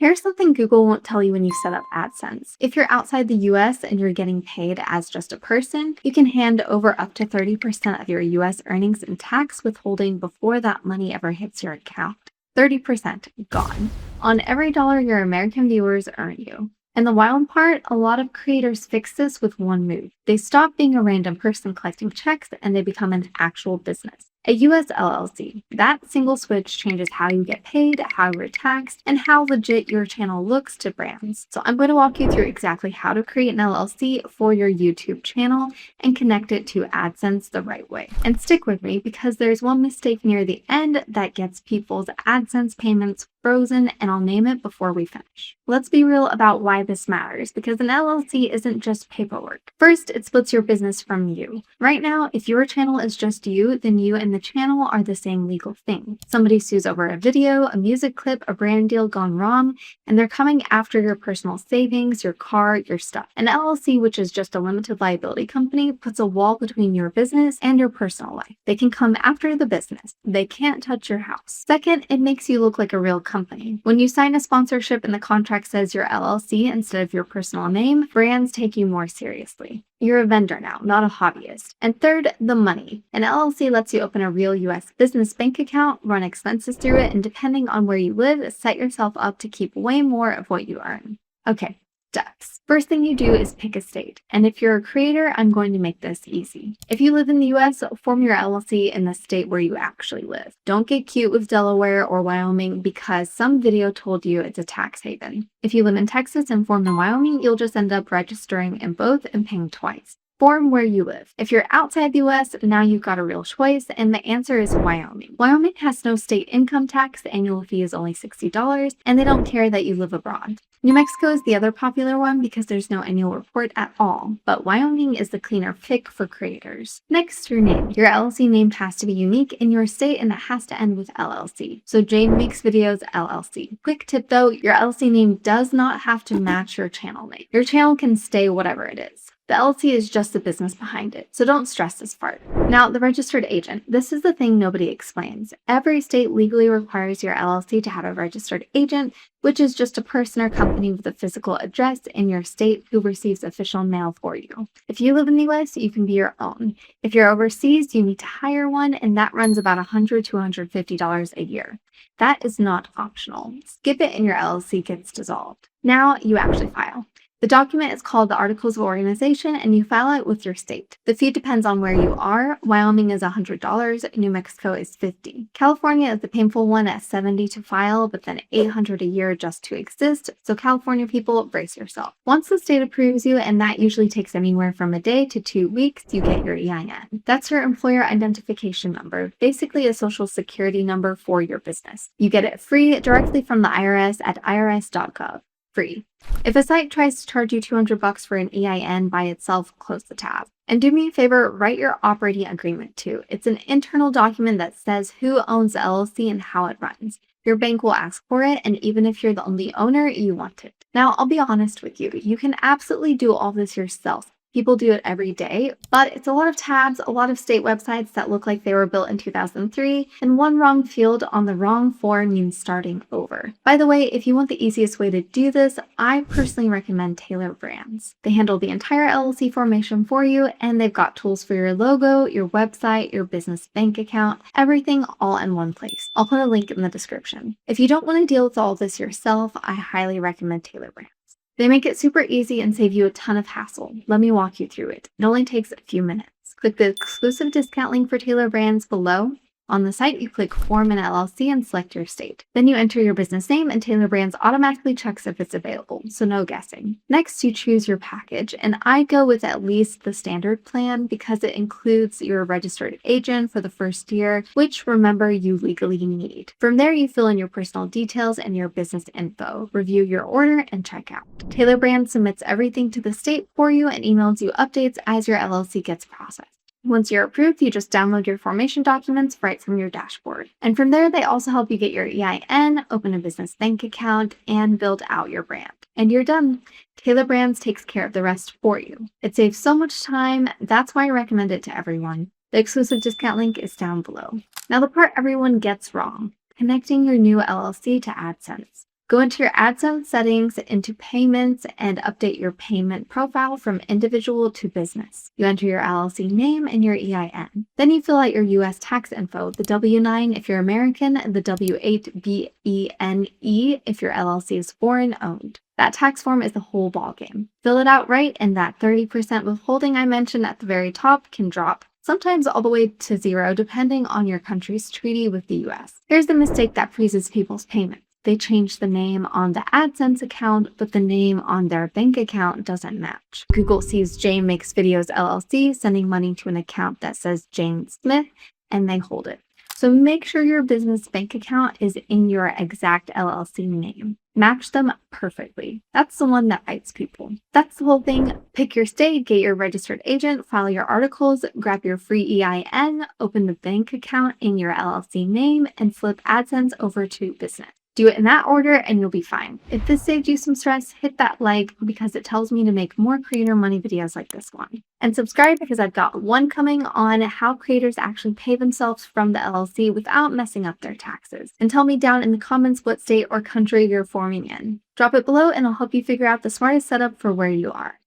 Here's something Google won't tell you when you set up AdSense. If you're outside the US and you're getting paid as just a person, you can hand over up to 30% of your US earnings in tax withholding before that money ever hits your account. 30% gone on every dollar your American viewers earn you. And the wild part, a lot of creators fix this with one move. They stop being a random person collecting checks and they become an actual business. A US LLC. That single switch changes how you get paid, how you're taxed, and how legit your channel looks to brands. So I'm going to walk you through exactly how to create an LLC for your YouTube channel and connect it to AdSense the right way. And stick with me because there's one mistake near the end that gets people's AdSense payments frozen, and I'll name it before we finish. Let's be real about why this matters, because an LLC isn't just paperwork. First, it splits your business from you. Right now, if your channel is just you, then you and the channel are the same legal thing. Somebody sues over a video, a music clip, a brand deal gone wrong, and they're coming after your personal savings, your car, your stuff. An LLC, which is just a limited liability company, puts a wall between your business and your personal life. They can come after the business. They can't touch your house. Second, it makes you look like a real company. When you sign a sponsorship and the contract says your LLC instead of your personal name, brands take you more seriously. You're a vendor now, not a hobbyist. And third, the money. An LLC lets you open a real US business bank account, run expenses through it, and depending on where you live, set yourself up to keep way more of what you earn. Okay. Steps. First thing you do is pick a state. And if you're a creator, I'm going to make this easy. If you live in the US, form your LLC in the state where you actually live. Don't get cute with Delaware or Wyoming because some video told you it's a tax haven. If you live in Texas and form in Wyoming, you'll just end up registering in both and paying twice. Form where you live. If you're outside the US, now you've got a real choice, and the answer is Wyoming. Wyoming has no state income tax, the annual fee is only $60, and they don't care that you live abroad. New Mexico is the other popular one because there's no annual report at all, but Wyoming is the cleaner pick for creators. Next, your name. Your LLC name has to be unique in your state and it has to end with LLC. So Jane Makes Videos LLC. Quick tip though, your LLC name does not have to match your channel name. Your channel can stay whatever it is. The LLC is just the business behind it, so don't stress this part. Now, the registered agent. This is the thing nobody explains. Every state legally requires your LLC to have a registered agent, which is just a person or company with a physical address in your state who receives official mail for you. If you live in the US, you can be your own. If you're overseas, you need to hire one, and that runs about $100 to $150 a year. That is not optional. Skip it and your LLC gets dissolved. Now, you actually file. The document is called the Articles of Organization, and you file it with your state. The fee depends on where you are. Wyoming is $100, New Mexico is $50. California is the painful one at $70 to file, but then $800 a year just to exist. So California people, brace yourself. Once the state approves you, and that usually takes anywhere from a day to 2 weeks, you get your EIN. That's your employer identification number, basically a social security number for your business. You get it free directly from the IRS at irs.gov. Free. If a site tries to charge you $200 for an EIN by itself, close the tab. And do me a favor, write your operating agreement too. It's an internal document that says who owns the LLC and how it runs. Your bank will ask for it, and even if you're the only owner, you want it. Now, I'll be honest with you, you can absolutely do all this yourself. People do it every day, but it's a lot of tabs, a lot of state websites that look like they were built in 2003, and one wrong field on the wrong form means starting over. By the way, if you want the easiest way to do this, I personally recommend Tailor Brands. They handle the entire LLC formation for you, and they've got tools for your logo, your website, your business bank account, everything all in one place. I'll put a link in the description. If you don't want to deal with all this yourself, I highly recommend Tailor Brands. They make it super easy and save you a ton of hassle. Let me walk you through it. It only takes a few minutes. Click the exclusive discount link for Tailor Brands below. On the site, you click Form an LLC and select your state. Then you enter your business name and Tailor Brands automatically checks if it's available, so no guessing. Next, you choose your package, and I go with at least the standard plan because it includes your registered agent for the first year, which remember you legally need. From there, you fill in your personal details and your business info, review your order, and check out. Tailor Brands submits everything to the state for you and emails you updates as your LLC gets processed. Once you're approved, you just download your formation documents right from your dashboard. And from there, they also help you get your EIN, open a business bank account, and build out your brand. And you're done. Tailor Brands takes care of the rest for you. It saves so much time. That's why I recommend it to everyone. The exclusive discount link is down below. Now, the part everyone gets wrong, connecting your new LLC to AdSense. Go into your AdSense settings, into payments, and update your payment profile from individual to business. You enter your LLC name and your EIN. Then you fill out your US tax info, the W-9 if you're American, and the W-8BENE if your LLC is foreign owned. That tax form is the whole ballgame. Fill it out right, and that 30% withholding I mentioned at the very top can drop, sometimes all the way to zero, depending on your country's treaty with the US. Here's the mistake that freezes people's payments. They change the name on the AdSense account, but the name on their bank account doesn't match. Google sees Jane Makes Videos LLC sending money to an account that says Jane Smith, and they hold it. So make sure your business bank account is in your exact LLC name. Match them perfectly. That's the one that bites people. That's the whole thing. Pick your state, get your registered agent, file your articles, grab your free EIN, open the bank account in your LLC name, and flip AdSense over to business. Do it in that order and you'll be fine. If this saved you some stress, hit that like because it tells me to make more creator money videos like this one. And subscribe because I've got one coming on how creators actually pay themselves from the LLC without messing up their taxes. And tell me down in the comments what state or country you're forming in. Drop it below and I'll help you figure out the smartest setup for where you are.